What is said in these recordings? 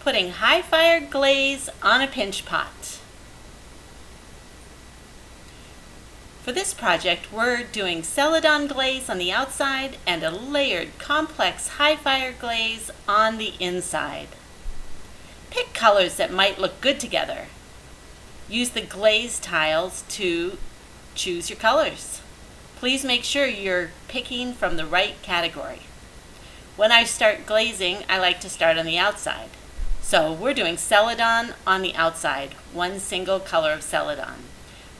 putting high-fire glaze on a pinch pot. For this project, we're doing Celadon glaze on the outside and a layered complex high-fire glaze on the inside. Pick colors that might look good together. Use the glaze tiles to choose your colors. Please make sure you're picking from the right category. When I start glazing, I like to start on the outside. So we're doing Celadon on the outside, one single color of Celadon.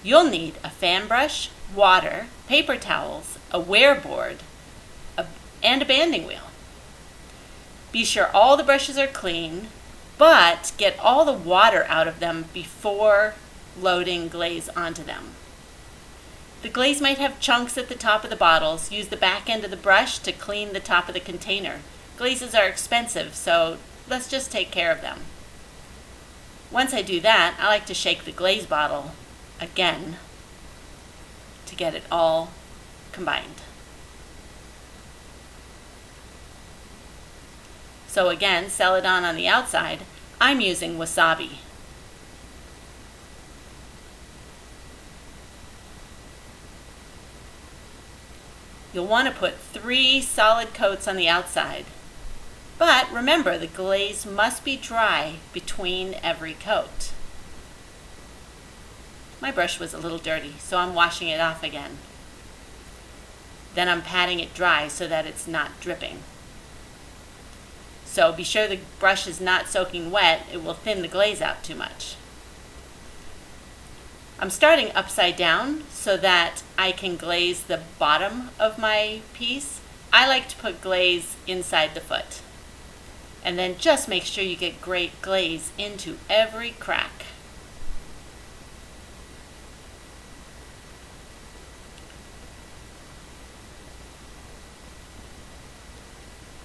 You'll need a fan brush, water, paper towels, a wear board, and a banding wheel. Be sure all the brushes are clean, but get all the water out of them before loading glaze onto them. The glaze might have chunks at the top of the bottles. Use the back end of the brush to clean the top of the container. Glazes are expensive, so let's just take care of them. Once I do that, I like to shake the glaze bottle again to get it all combined. So again, Celadon on the outside, I'm using wasabi. You'll want to put 3 solid coats on the outside. But remember, the glaze must be dry between every coat. My brush was a little dirty, so I'm washing it off again. Then I'm patting it dry so that it's not dripping. So be sure the brush is not soaking wet, it will thin the glaze out too much. I'm starting upside down so that I can glaze the bottom of my piece. I like to put glaze inside the foot. And then just make sure you get great glaze into every crack.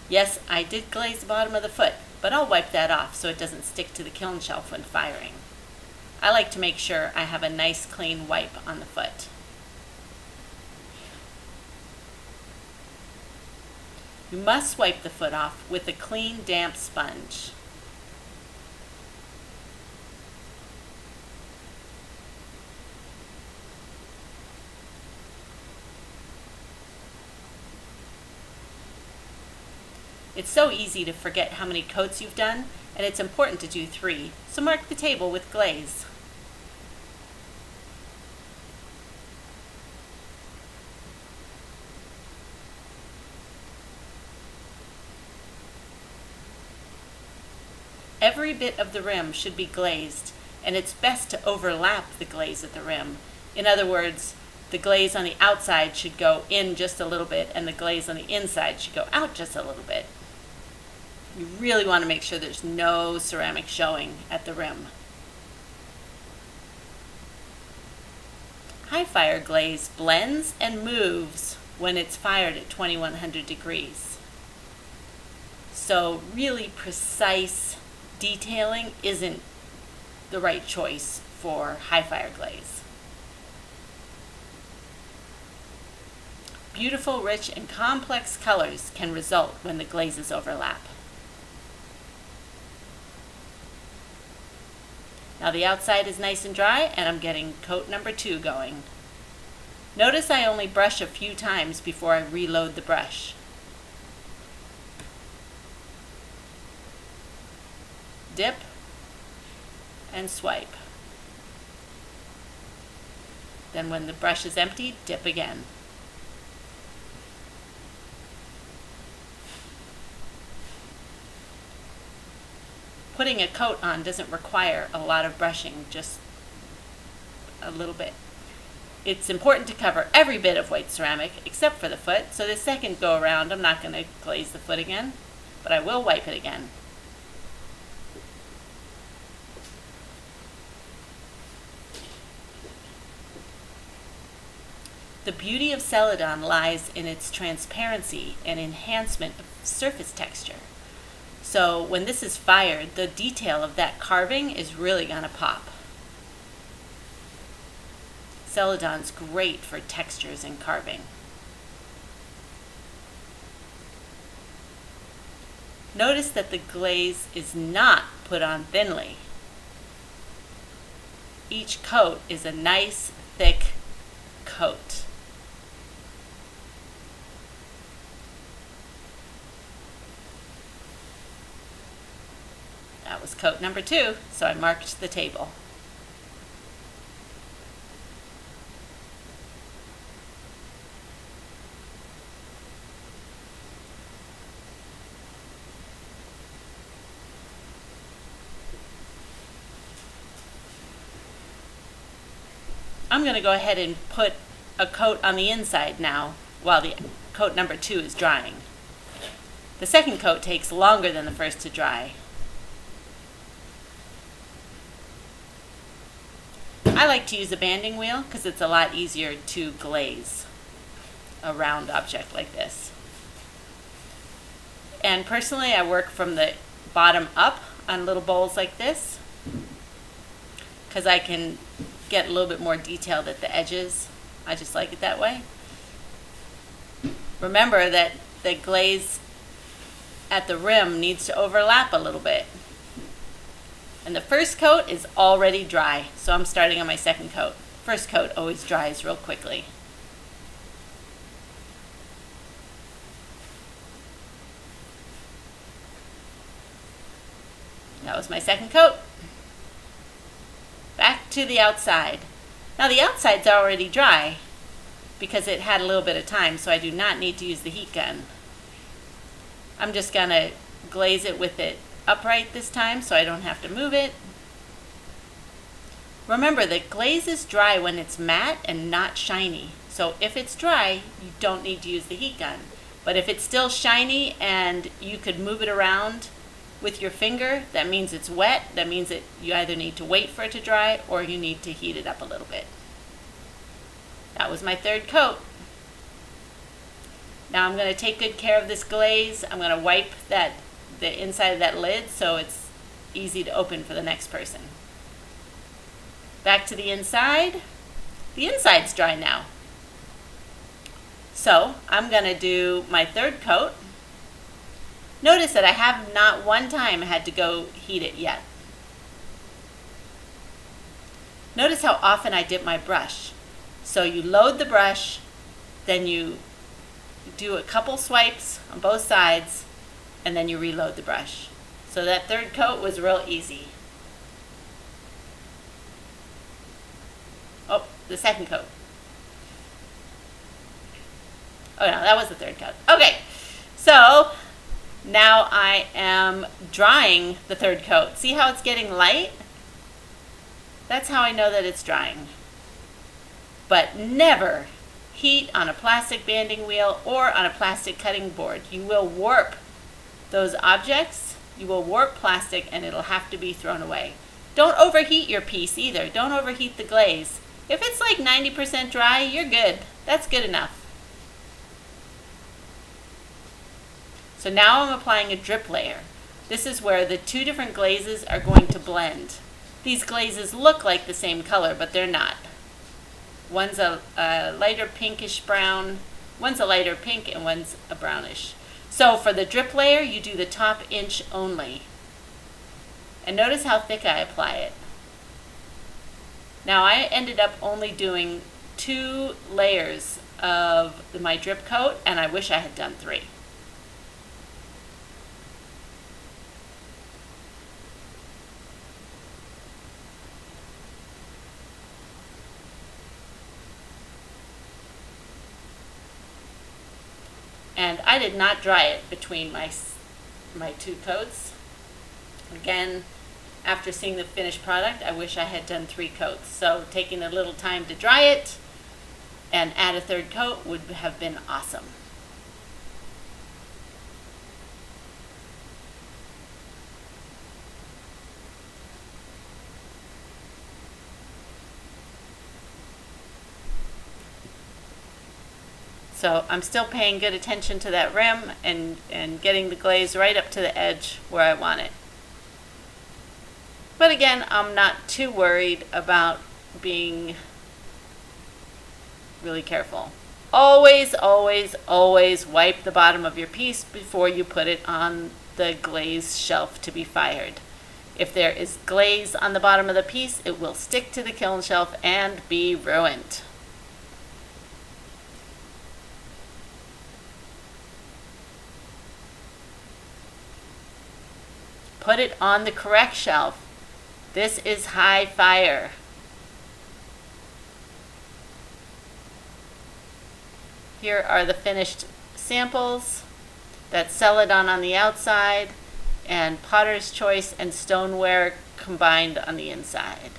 Yes, I did glaze the bottom of the foot, but I'll wipe that off so it doesn't stick to the kiln shelf when firing. I like to make sure I have a nice clean wipe on the foot. You must wipe the foot off with a clean, damp sponge. It's so easy to forget how many coats you've done, and it's important to do 3, so mark the table with glaze. Every bit of the rim should be glazed, and it's best to overlap the glaze at the rim. In other words, the glaze on the outside should go in just a little bit, and the glaze on the inside should go out just a little bit. You really want to make sure there's no ceramic showing at the rim. High fire glaze blends and moves when it's fired at 2100 degrees. So really precise detailing isn't the right choice for high fire glaze. Beautiful, rich, and complex colors can result when the glazes overlap. Now the outside is nice and dry, and I'm getting coat number 2 going. Notice I only brush a few times before I reload the brush. Dip and swipe. Then when the brush is empty, dip again. Putting a coat on doesn't require a lot of brushing, just a little bit. It's important to cover every bit of white ceramic except for the foot, so the second go around I'm not going to glaze the foot again, but I will wipe it again. The beauty of Celadon lies in its transparency and enhancement of surface texture. So when this is fired, the detail of that carving is really going to pop. Celadon's great for textures and carving. Notice that the glaze is not put on thinly. Each coat is a nice, thick coat. That was coat number 2, so I marked the table. I'm going to go ahead and put a coat on the inside now while the coat number 2 is drying. The second coat takes longer than the first to dry. I like to use a banding wheel because it's a lot easier to glaze a round object like this. And personally, I work from the bottom up on little bowls like this because I can get a little bit more detailed at the edges. I just like it that way. Remember that the glaze at the rim needs to overlap a little bit. And the first coat is already dry, so I'm starting on my second coat. First coat always dries real quickly. That was my second coat. Back to the outside. Now the outside's already dry because it had a little bit of time, so I do not need to use the heat gun. I'm just going to glaze it with it upright this time so I don't have to move it. Remember that glaze is dry when it's matte and not shiny. So if it's dry, you don't need to use the heat gun. But if it's still shiny and you could move it around with your finger, that means it's wet. That means that you either need to wait for it to dry or you need to heat it up a little bit. That was my third coat. Now I'm going to take good care of this glaze. I'm going to wipe the inside of that lid so it's easy to open for the next person. Back to the inside. The inside's dry now. So I'm going to do my third coat. Notice that I have not one time had to go heat it yet. Notice how often I dip my brush. So you load the brush, then you do a couple swipes on both sides, and then you reload the brush. So that third coat was real easy. Oh, the second coat. Oh no, that was the third coat. Okay, so now I am drying the third coat. See how it's getting light? That's how I know that it's drying. But never heat on a plastic banding wheel or on a plastic cutting board. You will warp those objects, you will warp plastic, and it'll have to be thrown away. Don't overheat your piece either. Don't overheat the glaze. If it's like 90% dry, you're good. That's good enough. So now I'm applying a drip layer. This is where the two different glazes are going to blend. These glazes look like the same color, but they're not. One's a lighter pinkish brown, one's a lighter pink, and one's a brownish. So for the drip layer, you do the top inch only. And notice how thick I apply it. Now I ended up only doing 2 layers of my drip coat, and I wish I had done 3. And I did not dry it between my 2 coats. Again, after seeing the finished product, I wish I had done 3 coats. So taking a little time to dry it and add a 3rd coat would have been awesome. So I'm still paying good attention to that rim and getting the glaze right up to the edge where I want it. But again, I'm not too worried about being really careful. Always, always, always wipe the bottom of your piece before you put it on the glaze shelf to be fired. If there is glaze on the bottom of the piece, it will stick to the kiln shelf and be ruined. Put it on the correct shelf. This is high fire. Here are the finished samples. That's Celadon on the outside and Potter's Choice and Stoneware combined on the inside.